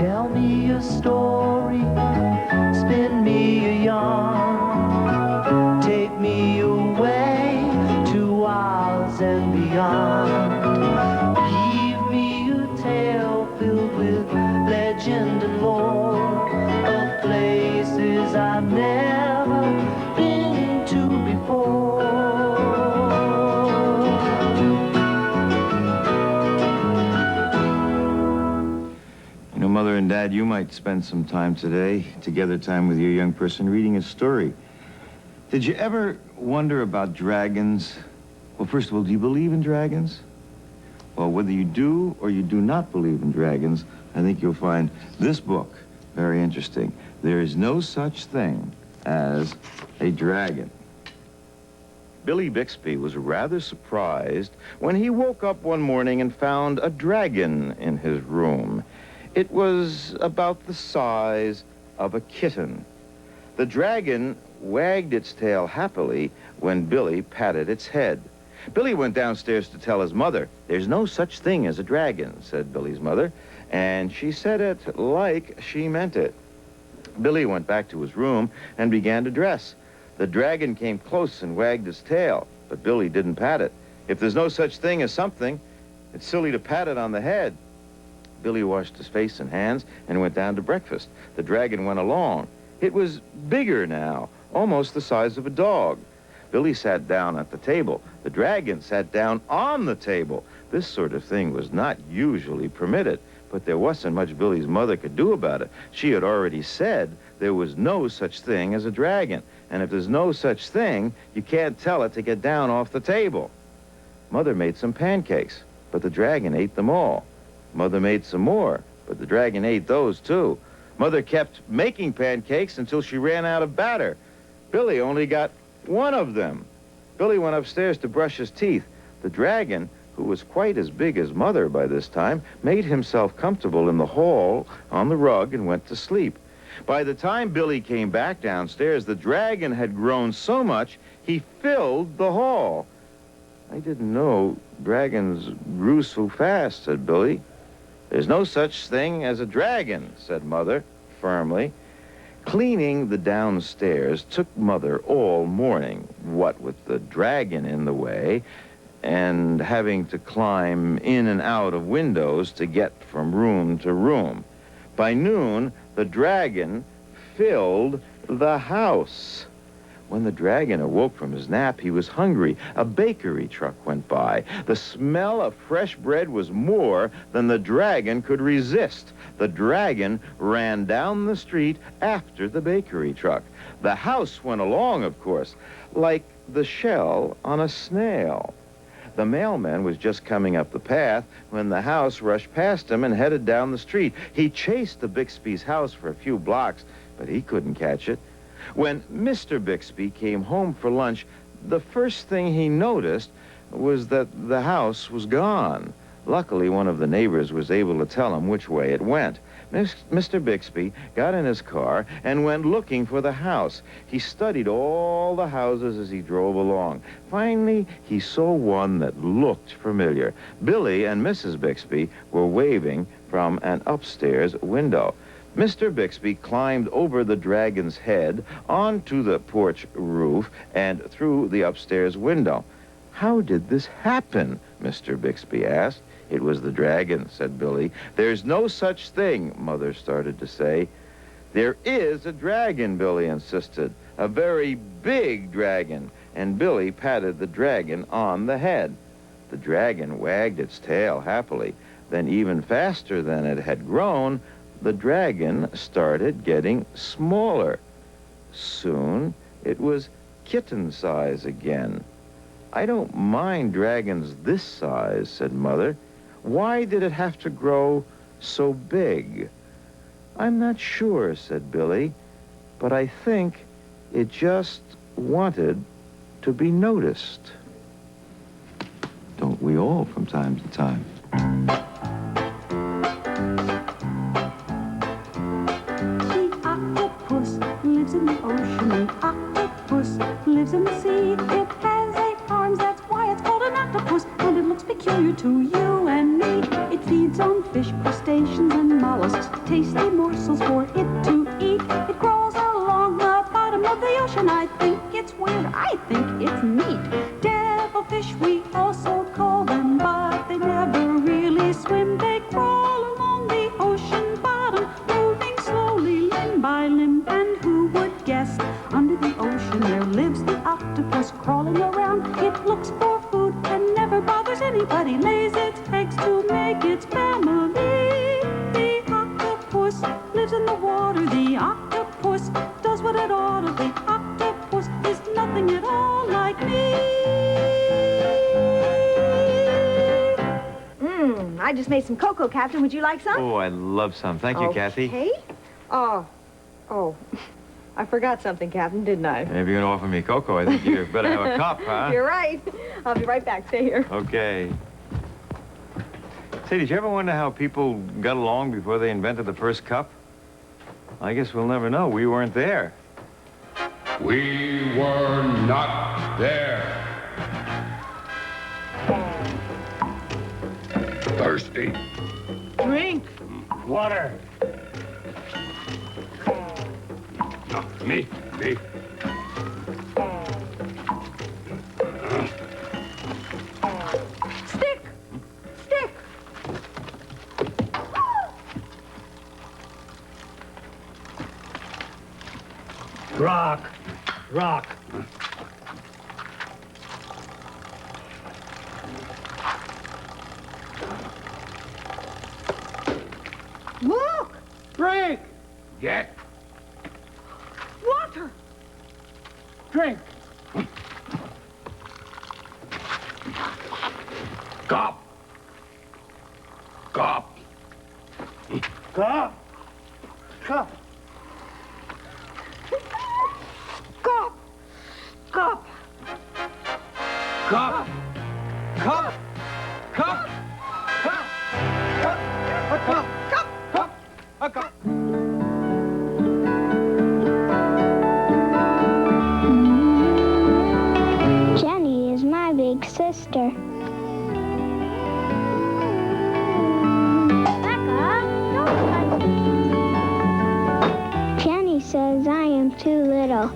Tell me a story, spin me a yarn, take me away to Oz and beyond. Leave me a tale filled with legend and lore of places I've never been to before. You know, Mother and Dad, you might spend some time today, together time with your young person, reading a story. Did you ever wonder about dragons? Well, first of all, do you believe in dragons? Well, whether you do or you do not believe in dragons, I think you'll find this book very interesting. There is no such thing as a dragon. Billy Bixby was rather surprised when he woke up one morning and found a dragon in his room. It was about the size of a kitten. The dragon wagged its tail happily when Billy patted its head. Billy went downstairs to tell his mother. "There's no such thing as a dragon," said Billy's mother, and she said it like she meant it. Billy went back to his room and began to dress. The dragon came close and wagged its tail, but Billy didn't pat it. If there's no such thing as something, it's silly to pat it on the head. Billy washed his face and hands and went down to breakfast. The dragon went along. It was bigger now, almost the size of a dog. Billy sat down at the table. The dragon sat down on the table. This sort of thing was not usually permitted, but there wasn't much Billy's mother could do about it. She had already said there was no such thing as a dragon, and if there's no such thing, you can't tell it to get down off the table. Mother made some pancakes, but the dragon ate them all. Mother made some more, but the dragon ate those too. Mother kept making pancakes until she ran out of batter. Billy only got one of them. Billy went upstairs to brush his teeth. The dragon, who was quite as big as Mother by this time, made himself comfortable in the hall on the rug and went to sleep. By the time Billy came back downstairs, the dragon had grown so much he filled the hall. "I didn't know dragons grew so fast," said Billy. "There's no such thing as a dragon," said Mother firmly. Cleaning the downstairs took Mother all morning, what with the dragon in the way and having to climb in and out of windows to get from room to room. By noon, the dragon filled the house. When the dragon awoke from his nap, he was hungry. A bakery truck went by. The smell of fresh bread was more than the dragon could resist. The dragon ran down the street after the bakery truck. The house went along, of course, like the shell on a snail. The mailman was just coming up the path when the house rushed past him and headed down the street. He chased the Bixby's house for a few blocks, but he couldn't catch it. When Mr. Bixby came home for lunch, the first thing he noticed was that the house was gone. Luckily, one of the neighbors was able to tell him which way it went. Mr. Bixby got in his car and went looking for the house. He studied all the houses as he drove along. Finally, he saw one that looked familiar. Billy and Mrs. Bixby were waving from an upstairs window. Mr. Bixby climbed over the dragon's head onto the porch roof and through the upstairs window. "How did this happen?" Mr. Bixby asked. "It was the dragon," said Billy. "There's no such thing," Mother started to say. "There is a dragon," Billy insisted. "A very big dragon." And Billy patted the dragon on the head. The dragon wagged its tail happily. Then, even faster than it had grown, the dragon started getting smaller. Soon, it was kitten size again. "I don't mind dragons this size," said Mother. "Why did it have to grow so big?" "I'm not sure," said Billy, "but I think it just wanted to be noticed." Don't we all from time to time? Lives in the ocean, the octopus lives in the sea. It has 8 arms, that's why it's called an octopus, and it looks peculiar to you and me. It feeds on fish, crustaceans, crustaceans and mollusks, tasty morsels for it to eat. It crawls along the bottom of the ocean. I think it's weird, I think it's neat. Devilfish we also call them, but they never really swim. They crawl along the ocean bottom, moving slowly limb by limb. And who would guess, under the ocean there lives the octopus crawling around. It looks for food and never bothers anybody, lays its eggs to make its family. The octopus lives in the water. The octopus does what it ought to. The octopus is nothing at all like me. I just made some cocoa, Captain. Would you like some? Oh, I'd love some. Thank you, Kathy. Okay. Oh, I forgot something, Captain, didn't I? If you're going to offer me cocoa, I think you better have a cup, huh? You're right. I'll be right back. Stay here. Okay. Say, did you ever wonder how people got along before they invented the first cup? I guess we'll never know. We weren't there. We were not there. Thirsty. Drink. Water. No, me. Stick! Rock. Look! Drink. Get. Water! Drink. Cop. Cup. Cup! Jenny is my big sister. Jenny says I am too little.